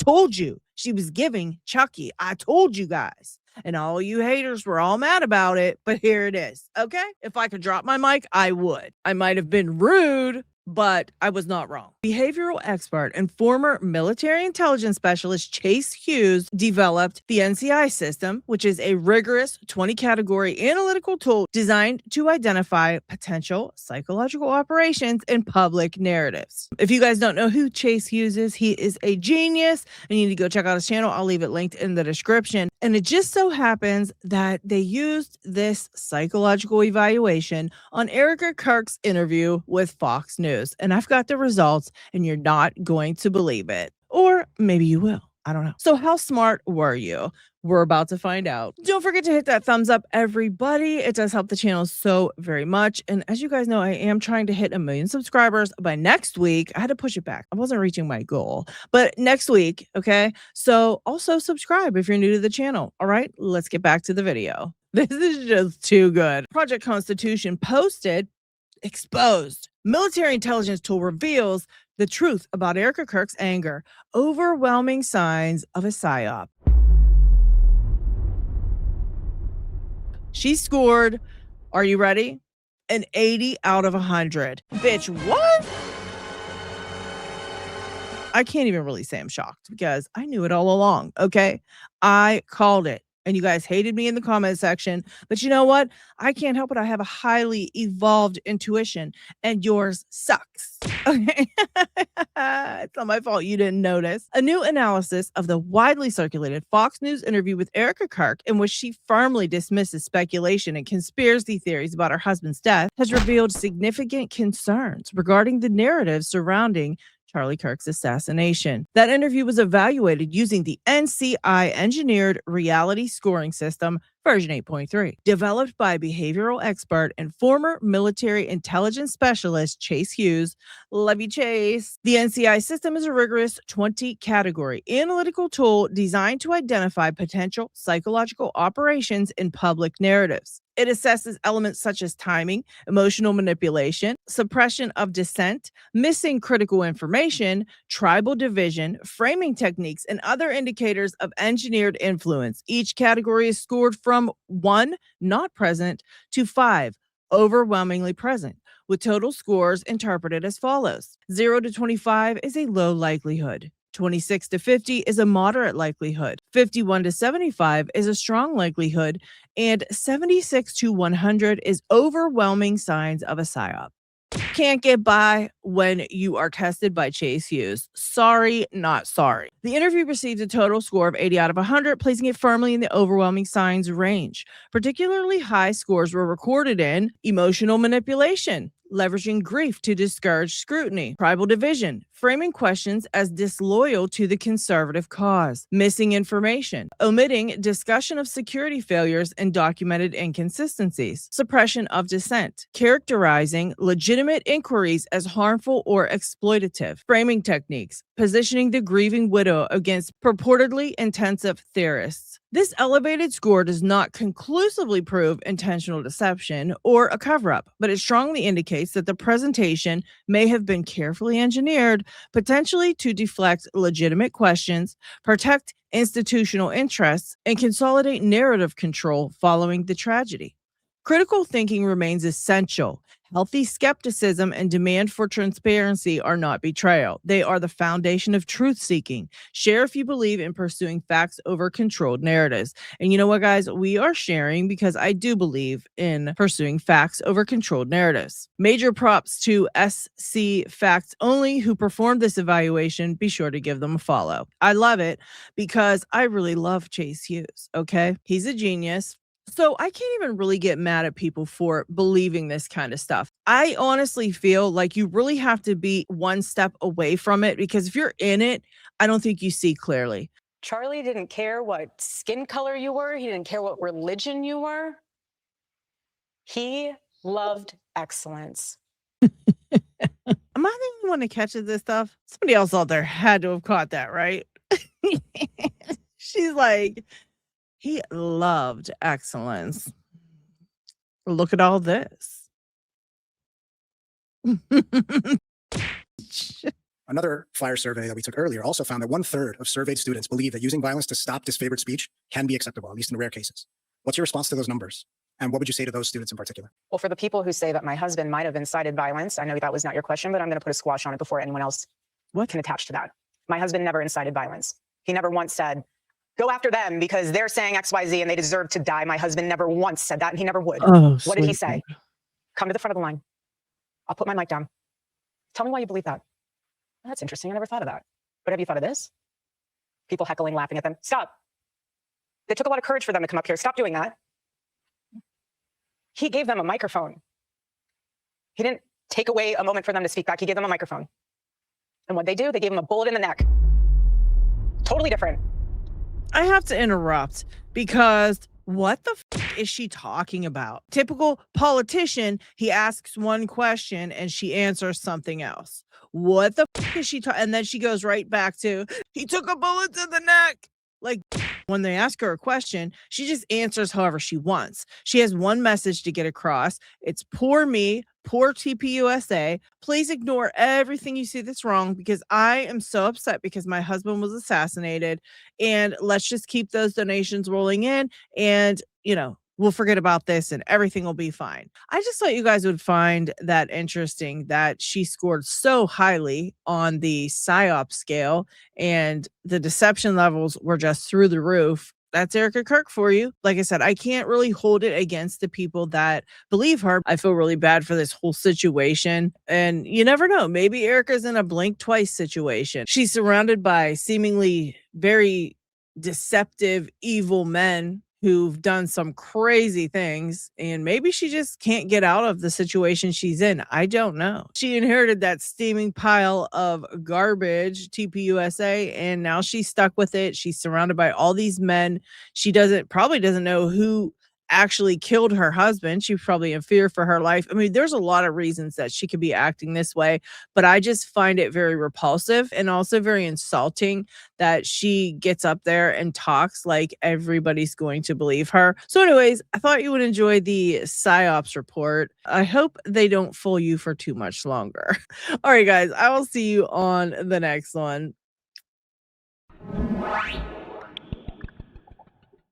told you she was giving Chucky. I told you guys. And all you haters were all mad about it, but here it is. Okay? If I could drop my mic, I would. I might have been rude, but I was not wrong. Behavioral expert and former military intelligence specialist Chase Hughes developed the NCI System, which is a rigorous 20-category analytical tool designed to identify potential psychological operations in public narratives. If you guys don't know who Chase Hughes is, he is a genius, and you need to go check out his channel. I'll leave it linked in the description. And it just so happens that they used this psychological evaluation on Erica Kirk's interview with Fox News. And I've got the results, and you're not going to believe it. Or maybe you will. I don't know. So how smart were you? We're about to find out. Don't forget to hit that thumbs up, everybody. It does help the channel so very much. And as you guys know, I am trying to hit 1 million subscribers by next week. I had to push it back. I wasn't reaching my goal, but next week. Okay. So also subscribe if you're new to the channel. All right, let's get back to the video. This is just too good. Project Constitution posted, exposed. Military intelligence tool reveals the truth about Erica Kirk's anger. Overwhelming signs of a PSY-OP. She scored, are you ready? An 80 out of 100. Bitch, what? I can't even really say I'm shocked because I knew it all along, okay? I called it. And you guys hated me in the comment section. But you know what? I can't help it. I have a highly evolved intuition, and yours sucks. Okay. It's not my fault you didn't notice. A new analysis of the widely circulated Fox News interview with Erica Kirk, in which she firmly dismisses speculation and conspiracy theories about her husband's death, has revealed significant concerns regarding the narrative surrounding Charlie Kirk's assassination. That interview was evaluated using the NCI engineered reality scoring system version 8.3, developed by behavioral expert and former military intelligence specialist Chase Hughes. Love you, Chase. The NCI system is a rigorous 20-category analytical tool designed to identify potential psychological operations in public narratives. It assesses elements such as timing, emotional manipulation, suppression of dissent, missing critical information, tribal division, framing techniques, and other indicators of engineered influence. Each category is scored from 1, not present, to 5, overwhelmingly present, with total scores interpreted as follows. 0 to 25 is a low likelihood. 26 to 50 is a moderate likelihood. 51 to 75 is a strong likelihood. And 76 to 100 is overwhelming signs of a PSY-OP. Can't get by when you are tested by Chase Hughes. Sorry, not sorry. The interview received a total score of 80 out of 100, placing it firmly in the overwhelming signs range. Particularly high scores were recorded in emotional manipulation, leveraging grief to discourage scrutiny, tribal division, framing questions as disloyal to the conservative cause, missing information, omitting discussion of security failures and documented inconsistencies, suppression of dissent, characterizing legitimate inquiries as harmful or exploitative, framing techniques, positioning the grieving widow against purportedly intensive theorists. This elevated score does not conclusively prove intentional deception or a cover-up, but it strongly indicates that the presentation may have been carefully engineered, potentially to deflect legitimate questions, protect institutional interests, and consolidate narrative control following the tragedy. Critical thinking remains essential. Healthy skepticism and demand for transparency are not betrayal. They are the foundation of truth-seeking. Share if you believe in pursuing facts over controlled narratives. And you know what, guys? We are sharing because I do believe in pursuing facts over controlled narratives. Major props to SC Facts Only, who performed this evaluation. Be sure to give them a follow. I love it because I really love Chase Hughes, okay? He's a genius. So I can't even really get mad at people for believing this kind of stuff. I honestly feel like you really have to be one step away from it, because if you're in it, I don't think you see clearly. Charlie didn't care what skin color you were. He didn't care what religion you were. He loved excellence. Am I the only one that catches this stuff? Somebody else out there had to have caught that, right? She's like, he loved excellence. Look at all this. Another flyer survey that we took earlier also found that 1/3 of surveyed students believe that using violence to stop disfavored speech can be acceptable, at least in rare cases. What's your response to those numbers? And what would you say to those students in particular? Well, for the people who say that my husband might have incited violence, I know that was not your question, but I'm going to put a squash on it before anyone else can attach to that. My husband never incited violence. He never once said, go after them because they're saying XYZ and they deserve to die. My husband never once said that, and he never would. What did he say? Come to the front of the line. I'll put my mic down. Tell me why you believe that. That's interesting. I never thought of that. But have you thought of this? People heckling, laughing at them. Stop. It took a lot of courage for them to come up here. Stop doing that. He gave them a microphone. He didn't take away a moment for them to speak back. He gave them a microphone. And what they do, they gave him a bullet in the neck. Totally different. I have to interrupt because what the is she talking about? Typical politician, he asks one question and she answers something else. What the is she talking? And then she goes right back to, he took a bullet to the neck. Like, when they ask her a question, she just answers however she wants. She has one message to get across. It's poor me, poor TPUSA. Please ignore everything you see that's wrong because I am so upset because my husband was assassinated. And let's just keep those donations rolling in. And, we'll forget about this and everything will be fine. I just thought you guys would find that interesting that she scored so highly on the PSY-OP scale and the deception levels were just through the roof. That's Erika Kirk for you. Like I said, I can't really hold it against the people that believe her. I feel really bad for this whole situation. And you never know. Maybe Erika's in a blink twice situation. She's surrounded by seemingly very deceptive, evil men who've done some crazy things, and maybe she just can't get out of the situation she's in. I don't know. She inherited that steaming pile of garbage, TPUSA, and now she's stuck with it. She's surrounded by all these men. She probably doesn't know who actually killed her husband. She's probably in fear for her life. I mean, there's a lot of reasons that she could be acting this way, but I just find it very repulsive and also very insulting that she gets up there and talks like everybody's going to believe her. So anyways, I thought you would enjoy the PSYOPs report. I hope they don't fool you for too much longer. All right, guys, I will see you on the next one.